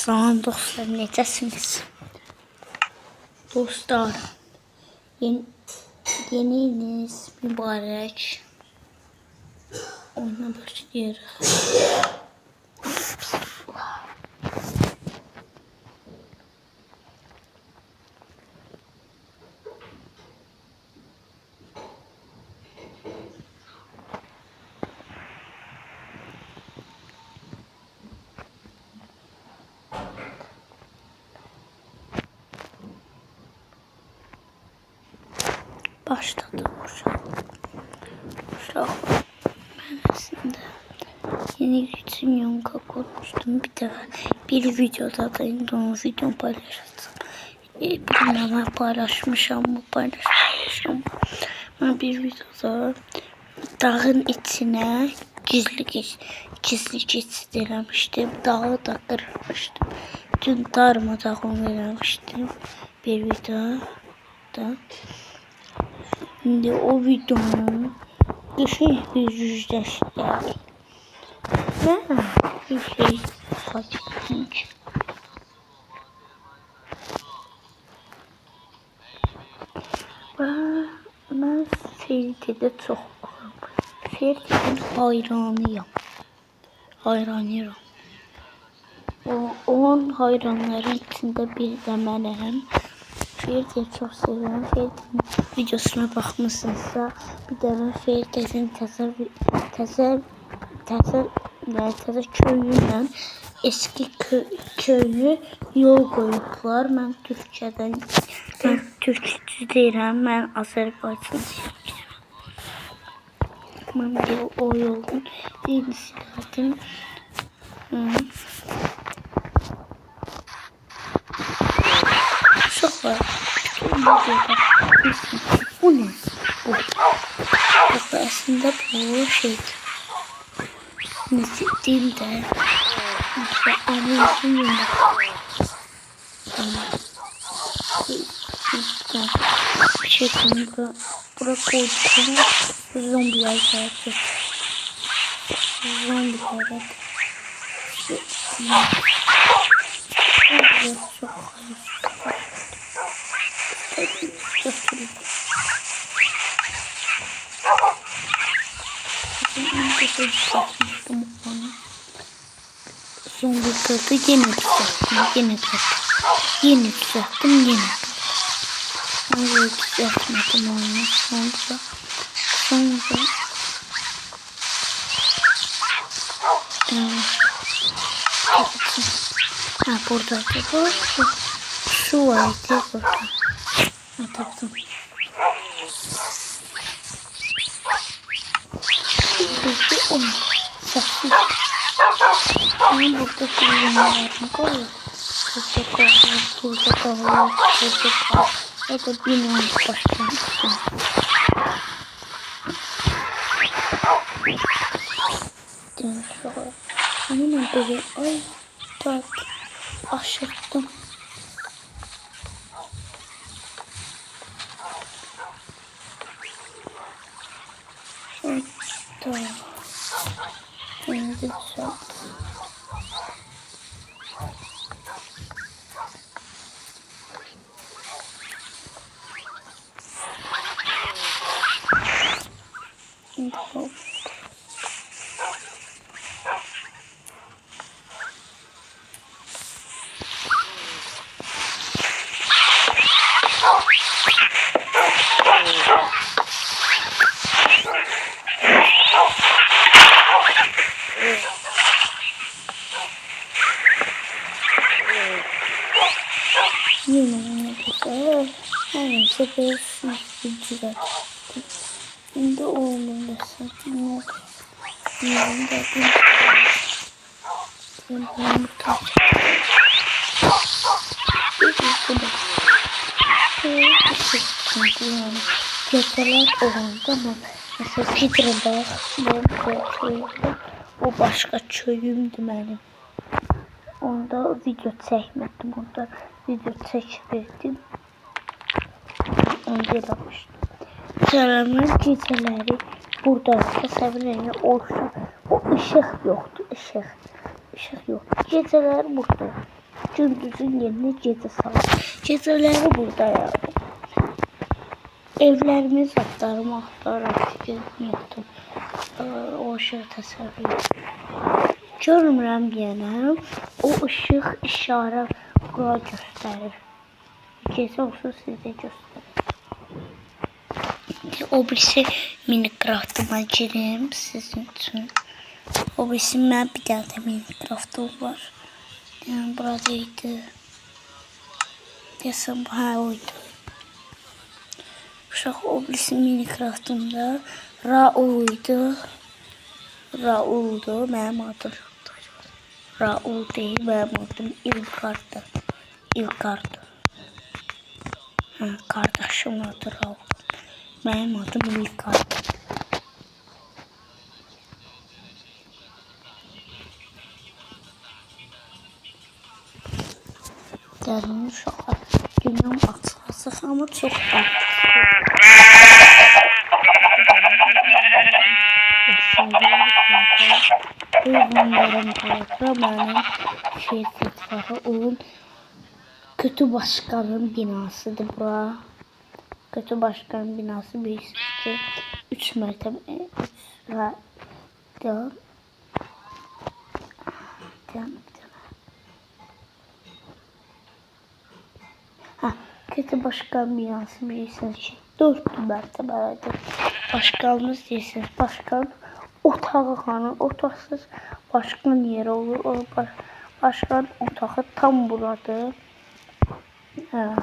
Salam dostlar, necəsiniz? Dostlar, yeni iliniz mübarək. Oyuna başlayırıq. Başladı uşaq. Ben aslında yeni bir yonka kurmuştum. Bir videoda da indi onu videomu paylaşacağım. Bilmem paylaşmışam mı paylaşmamışam. Ben bir videoda dağın içine gizli geçit eləmişdim. Dağı da kırmıştım. Bütün darmadağın eləmiştim bir videoda. Şimdi o videonun dışı bir yüzleştirdik. Ve bir şey kaçtım. Ben Ferit'e çok baxıram. Ferit'in hayranıyam. Hayranıyam. Onun hayranların içinde bir de mənəm. Ferit'i çok seviyorum. Ferit'in videosuna bakmışsınızsa bir de ben Ferit'in təzə köyüyle eski köyü yol koyublar. Ben Türkçü deyirəm. Ben Azərbaycan deyirəm. Ben de o yolun birini silahdım. Çok var. Bu ne? Bu aslında bu şey. Nasıl değil de. Anlıyorsun ya. Bir şey konuda. Bura koyduk. Zombiler geldi. Zombiler. Çok Zombi kırdı, yine düzelttim. Öyle düzeltmedim onu. Sonra buradaydı bu. Su vardı burada. Taptım. Burada onu sattım. Ama burada kullanıyorum. Koyuyor. Burada kalıyor. O da binanın başlamıştım. Sonra onunla böyle ay tat aşırttım. Tamam. Şimdi güzel. Tamam. Yine güzel. Her sefer güzel. Şimdi oğlum da satın yok. Yarın da geceler olanda mı? Mesela Petra'da o başka köyümdü benim. Onda video çekmedim. Onda video çekirdim. Onu yapmıştım. Selamlar geceleri burada təsəvvürlərini olsun. O ışık yoktu. Işık yok. Geceler burada. Gündüzün yerine gece salır. Geceleri buradayım. Evlerimiz atlarım, axtararaq getdim. O ışığı təsəvvür. Görmürəm deyənəm. O ışıq işarə bura göstərir. Gecə olsa sizə göstərir. O birisi Minecraft'ıma girim sizin için. O birisi mən bir dənə də Minecraft'ım var. Yəni buradaydı. Desəm hə oydu. Uşaq o birisi Minecraft'ımda Raul'du. Raul'du mənim adım. Raul değil mənim adım İlkar'dı. İlkar'dı. Ha, kardeşim adı Raul. Mənim adım İlkar'dı. Dərin uşaqlar. Dünyam açıq ama çox açıq. Heyvanların parkı mənim şirket var. Onun kötü başkanın binasıdır bura. Kötü başkanın binası bilirsiniz ki 3 mərtəbə 3 kötü başkan binası bilirsiniz ki 4 mərtəbəlidir. Başkanımız deyirsiniz. Başkan otağı xanın otaqsız başkan yeri olur. O başkan otağı tam buradır. Hə.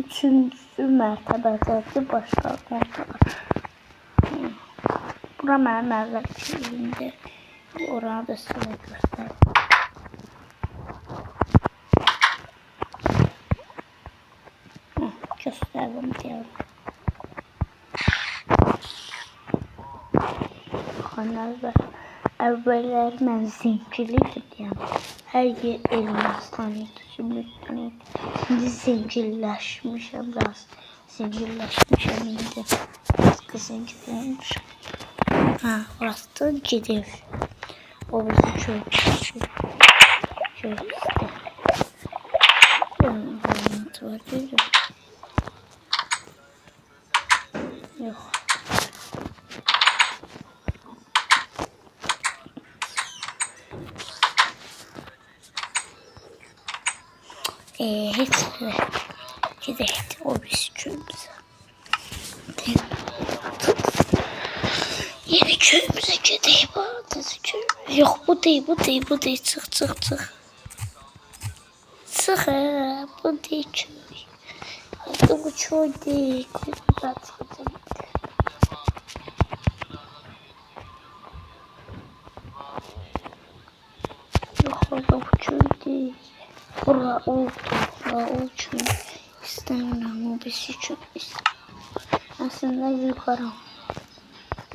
3-cü mərtəbədədir başkan otağı. Bura mənim əvvəlki evimdir. Oranı da sizə göstərim. Göstərim deyəm. Əvvəllər mən zəngiliydim deyəm. Hər yer Ermənistan idi, Zümrüddən idi. İndi zəngilləşmişəm biraz. Zəngilləşmişəm indi. Başqa zəngilləşmişəm. Ha, orası da gedir. O bizi körpüsü. Körpüsü. Hırmantı var değil mi? Yok. Hiç öyle. Gidelim. O bizi köyümüze. Yeni köyümüze gidelim. Yok bu değil, bu değil, bu değil. Çık, çık, çık. Çık bu değil köy. Bu köy değil. Kuyruğundan çıkacağım. Yok orada bu köy değil. Bura oldu. Bura oldu. İstemiyorum o bizi çok istemiyorum. Aslında büyük aram.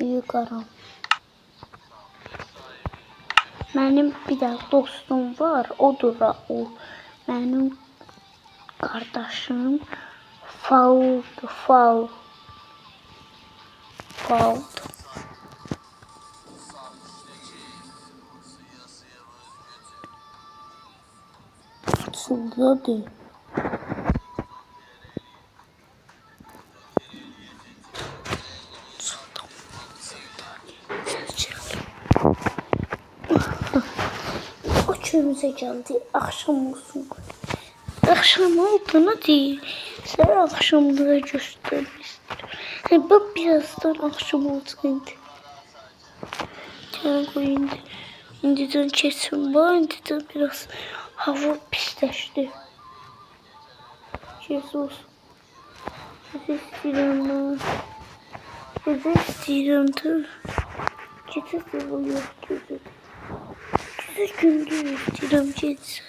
Büyük aram. Benim bir de dostum var. Odur Raul. Benim kardeşim Faul. Açıldı değil. O köyümüze geldi. Akşam olsun. Akşam olduğunu değil. Sen akşamda göstermişsin. Bak birazdan akşam olsaydı. Gel koyun. İndiden kesin var. İndiden biraz hava pisleşti. Jesus. Gece istiyorum ben. Gece istiyorum dur. Gece de yok gece. Gece gündüz istiyorum gece.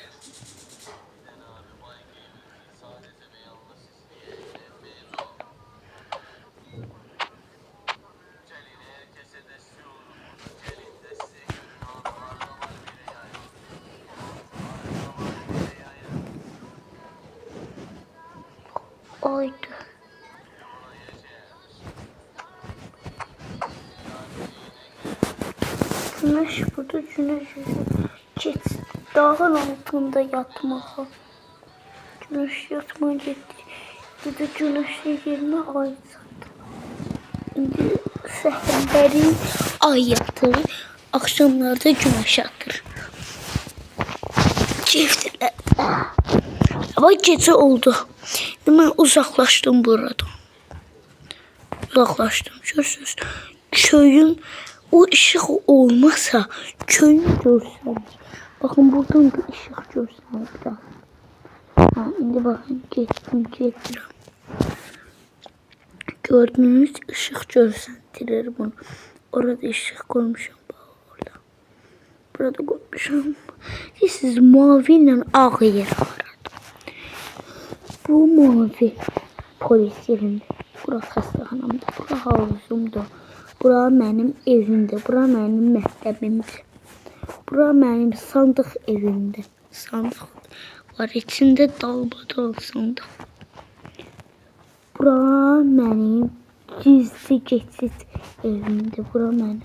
Oydu. Güneş burada güneş geçti. dağın altında yatmağa. Güneş yatmağa getdi. Dedi güneşin yerinə ay yatdı. İndi səhərləri ay yatır, akşamlarda güneş yatır. Keyifliler. Ama gece oldu. Ben uzaklaştım buradan. Uzaklaştım. Görürsünüz. Köyün o ışık olmasa köyün görseniz. Bakın buradan bir ışık görseniz biraz. Ha, şimdi bakın getdim. Gördüğünüz ışık görsentirir bunu. Orada ışık koymuşum. Orada. Burada koymuşum. Siz mavi ile ağ yer aradım. Bu mavi polis yerinde. Bura xəstəxanamda, bura havuzumda, bura mənim evimdə, bura mənim məktəbimdir. Bura mənim sandıq evimdir. Sandıq var, içində dalbadal sandıq. Bura mənim gizli geçit evimdir. Bura mənim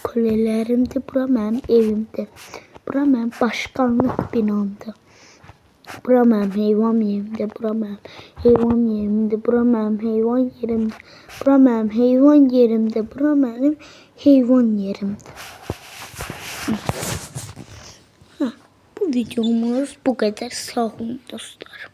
kulelerimdir. Bura mənim evimdir. Bura mənim başkanlıq binamdır. Bura mənim heyvan yerimdir. Bura mənim heyvan yerimdir. Bura mənim heyvan yerimdir. Bura mənim heyvan yerimdir. Bura mənim heyvan yerimdir. Bu videomuz bu kadar. Sağ olun dostlar.